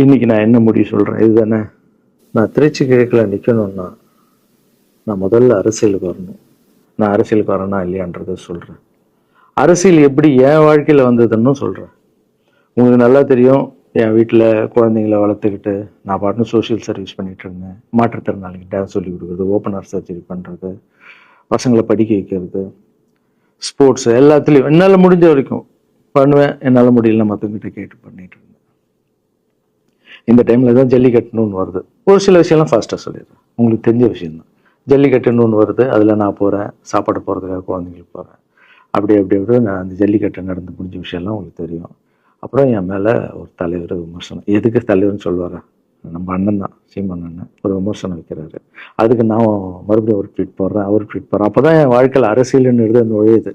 இன்னைக்கு நான் என்ன முடிவு சொல்றேன் இதுதானே. நான் திருச்சி கிழக்கில் நிற்கணும்னா நான் முதல்ல அரசியலுக்கு வரணும். நான் அரசியலுக்கு வரேனா இல்லையான்றதை சொல்றேன். அரசியல் எப்படி என் வாழ்க்கையில வந்ததுன்னு சொல்றேன். உங்களுக்கு நல்லா தெரியும், என் வீட்டில் குழந்தைங்களை வளர்த்துக்கிட்டு நான் பாட்டுன்னு சோஷியல் சர்வீஸ் பண்ணிட்டு இருந்தேன். மாற்றுத்திறனாளிக்கு டான்ஸ் சொல்லி கொடுக்குறது, ஓப்பனர் சர்ஜரி பண்ணுறது, பசங்களை படிக்க வைக்கிறது, ஸ்போர்ட்ஸ் எல்லாத்துலேயும் என்னால் முடிஞ்ச வரைக்கும் பண்ணுவேன். என்னால் முடியல மற்றவங்கிட்ட கேட்டு பண்ணிட்டு இருந்தேன். இந்த டைமில் தான் ஜல்லிக்கட்டுன்னு வருது. ஒரு சில விஷயம்லாம் ஃபாஸ்ட்டாக சொல்லிடுறேன், உங்களுக்கு தெரிஞ்ச விஷயம்தான். ஜல்லிக்கட்டுன்னு வருது, அதில் நான் போகிறேன், சாப்பாடு போகிறதுக்காக குழந்தைங்களுக்கு போகிறேன். அப்படி நான் அந்த ஜல்லிக்கட்டு நடந்து முடிஞ்ச விஷயம்லாம் உங்களுக்கு தெரியும். அப்புறம் என் மேலே ஒரு தலைவர் விமர்சனம். எதுக்கு தலைவர்னு சொல்லுவாரா? நம்ம அண்ணன் தான், சீமான் அண்ணன் ஒரு விமர்சனம் வைக்கிறாரு. அதுக்கு நான் மறுபடியும் ஒரு ட்வீட் போடுறேன், அவர் ட்வீட் போடுறேன். அப்போ தான் என் வாழ்க்கையில் அரசியல்னு அந்த நுழையுது.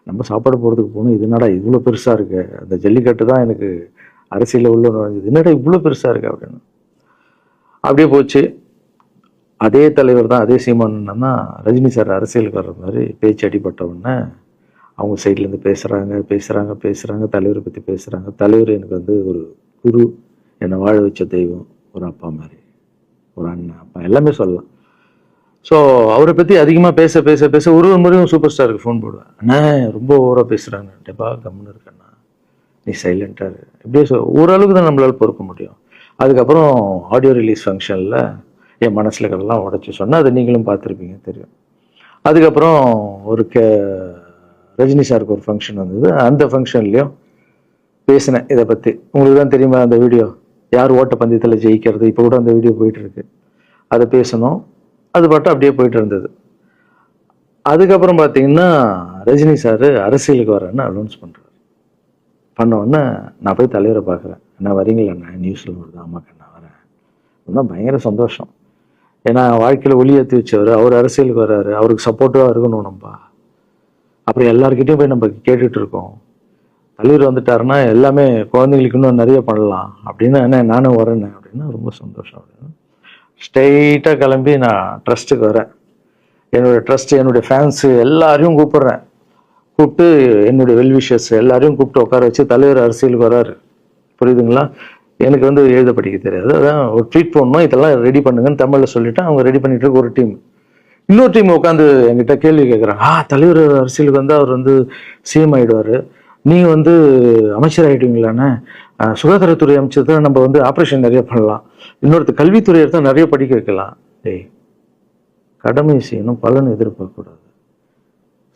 நம்ம சாப்பாடு போகிறதுக்கு போகணும், இது என்னடா இவ்வளோ பெருசாக இருக்குது, அந்த ஜல்லிக்கட்டு தான் எனக்கு அரசியலில் உள்ள நுழைஞ்சது, என்னடா இவ்வளோ பெருசாக இருக்குது அப்படின்னு. அப்படியே போச்சு. அதே தலைவர் தான், அதே சீமான் தான் ரஜினி சார் அரசியலுக்கு வர்ற மாதிரி பேச்சு அடிபட்ட உடனே அவங்க சைட்லேருந்து பேசுகிறாங்க, தலைவரை பற்றி பேசுகிறாங்க. தலைவர் எனக்கு வந்து ஒரு குரு, என்னை வாழ வச்ச தெய்வம், ஒரு அப்பா மாதிரி, ஒரு அண்ணன், அப்பா எல்லாமே சொல்லலாம். ஸோ அவரை பற்றி அதிகமாக பேச ஒரு முறையும் சூப்பர் ஸ்டாருக்கு ஃபோன் போடுவேன். அண்ணா ரொம்ப ஓவராக பேசுகிறாங்க, டெப்பா கம்முன்னு இருக்கண்ணா, நீ சைலண்டாக இப்படியே ஓரளவுக்கு தான் நம்மளால் பொறுக்க முடியும். அதுக்கப்புறம் ஆடியோ ரிலீஸ் ஃபங்க்ஷனில் என் மனசில் கடலாம் உடச்சி சொன்னேன், அதை நீங்களும் பார்த்துருப்பீங்க, தெரியும். அதுக்கப்புறம் ஒரு ரஜினி சாருக்கு ஒரு ஃபங்க்ஷன் வந்தது, அந்த ஃபங்க்ஷன்லேயும் பேசினேன் இதை பற்றி. உங்களுக்கு தான் தெரியுமா அந்த வீடியோ, யார் ஓட்ட பந்தயத்தில் ஜெயிக்கிறது, இப்போ கூட அந்த வீடியோ போயிட்டுருக்கு. அதை பேசணும், அது பாட்டு அப்படியே போயிட்டு இருந்தது. அதுக்கப்புறம் பார்த்தீங்கன்னா ரஜினி சார் அரசியலுக்கு வரேன்னு அனௌன்ஸ் பண்ணுறாரு. பண்ணோடனே நான் போய் தலைவரை பார்க்குறேன். என்ன வரீங்களா? நியூஸில் வருது. ஆமாக்கா நான் வரேன். இன்னும் பயங்கர சந்தோஷம். ஏன்னா வாழ்க்கையில் ஒளி ஏற்றி வச்சவர், அவர் அரசியலுக்கு வர்றாரு, அவருக்கு சப்போர்ட்டிவாக இருக்கணும் நம்ம. அப்புறம் எல்லாருக்கிட்டையும் போய் நம்ம கேட்டுட்டு இருக்கோம், தலைவர் வந்துட்டாருன்னா எல்லாமே குழந்தைங்களுக்கு இன்னும் நிறைய பண்ணலாம் அப்படின்னு. என்ன நானும் வரேன்னு அப்படின்னா ரொம்ப சந்தோஷம் அப்படின்னு ஸ்ட்ரெயிட்டாக கிளம்பி நான் ட்ரஸ்ட்டுக்கு வரேன். என்னுடைய ட்ரஸ்ட்டு, என்னுடைய ஃபேன்ஸு எல்லாரையும் கூப்பிட்டு என்னுடைய வெல்விஷர்ஸ் எல்லாரையும் கூப்பிட்டு உட்கார வச்சு தலைவர் அரசியலுக்கு வராரு. புரியுதுங்களா? எனக்கு வந்து எழுத படிக்க தெரியாது, அதான் ஒரு ட்வீட் போடணும், இதெல்லாம் ரெடி பண்ணுங்கன்னு தமிழில் சொல்லிவிட்டு அவங்க ரெடி பண்ணிட்டு இருக்க ஒரு டீம். இன்னொரு டீம் உட்காந்து என்கிட்ட கேள்வி கேட்குறாங்க. தலைவர் அரசியலுக்கு வந்து அவர் வந்து சிஎம் ஆகிடுவார், நீங்கள் வந்து அமைச்சர் ஆகிடுவீங்களாண்ணே, சுகாதாரத்துறை அமைச்சர் தான், நம்ம வந்து ஆப்ரேஷன் நிறைய பண்ணலாம், இன்னொருத்தர் கல்வித்துறையை தான் நிறைய படிக்க வைக்கலாம். கடமை செய்யணும், பலன் எதிர்பார்க்கக்கூடாது.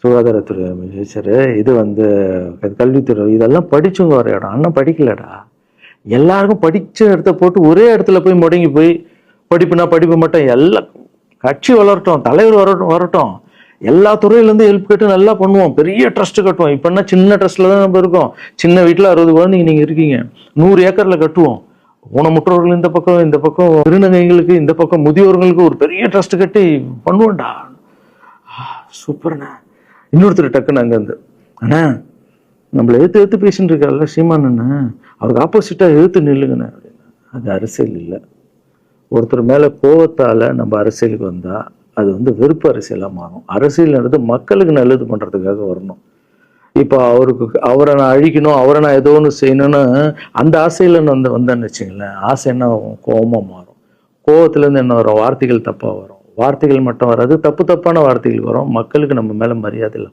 சுகாதாரத்துறை அமைச்சர், இது வந்து கல்வித்துறை, இதெல்லாம் படிச்சவங்க வர இடம். அண்ணன் படிக்கலடா, எல்லாருக்கும் படிச்ச இடத்த போட்டு ஒரே இடத்துல போய் முடங்கி போய் படிப்பு மட்டும். எல்லாம் கட்சி வளரட்டும், தலைவர் வரட்டும், எல்லா துறையிலேருந்து ஹெல்ப் கேட்டு நல்லா பண்ணுவோம், பெரிய ட்ரஸ்ட் கட்டுவோம். இப்போன்னா சின்ன ட்ரஸ்ட்ல தான் நம்ம இருக்கோம். சின்ன வீட்டில் 60 குழந்தைங்க நீங்கள் இருக்கீங்க, 100 ஏக்கரில் கட்டுவோம். ஊனமுற்றவர்கள் இந்த பக்கம் திருநங்கைகளுக்கு, இந்த பக்கம் முதியோர்களுக்கு ஒரு பெரிய ட்ரஸ்ட் கட்டி பண்ணுவோம்டா. சூப்பர்ண்ணா. இன்னொருத்தர் டக்குன்னு அங்கேருந்து, அண்ணா நம்மளை எழுத்து பேசிட்டு இருக்காருல்ல சீமான் அண்ணன், அவருக்கு ஆப்போசிட்டாக எழுத்து நில்லுங்கண்ணே அப்படின்னா. அது அரசியல் இல்லை. ஒருத்தர் மேலே கோவத்தால் நம்ம அரசியலுக்கு வந்தால் அது வந்து வெறுப்பு அரசியலாக மாறும். அரசியல்ன்றது மக்களுக்கு நல்லது பண்ணுறதுக்காக வரணும். இப்போ அவரை நான் அழிக்கணும், அவரை நான் ஏதோ ஒன்று செய்யணும்னு அந்த ஆசையில் வந்தேன்னு வச்சுங்களேன், ஆசை என்ன ஆகும்? கோபமாக மாறும். கோபத்துலேருந்து என்ன வரும்? வார்த்தைகள் தப்பாக வரும். வார்த்தைகள் மட்டும் வராது, தப்பான வார்த்தைகள் வரும். மக்களுக்கு நம்ம மேலே மரியாதை இல்லை.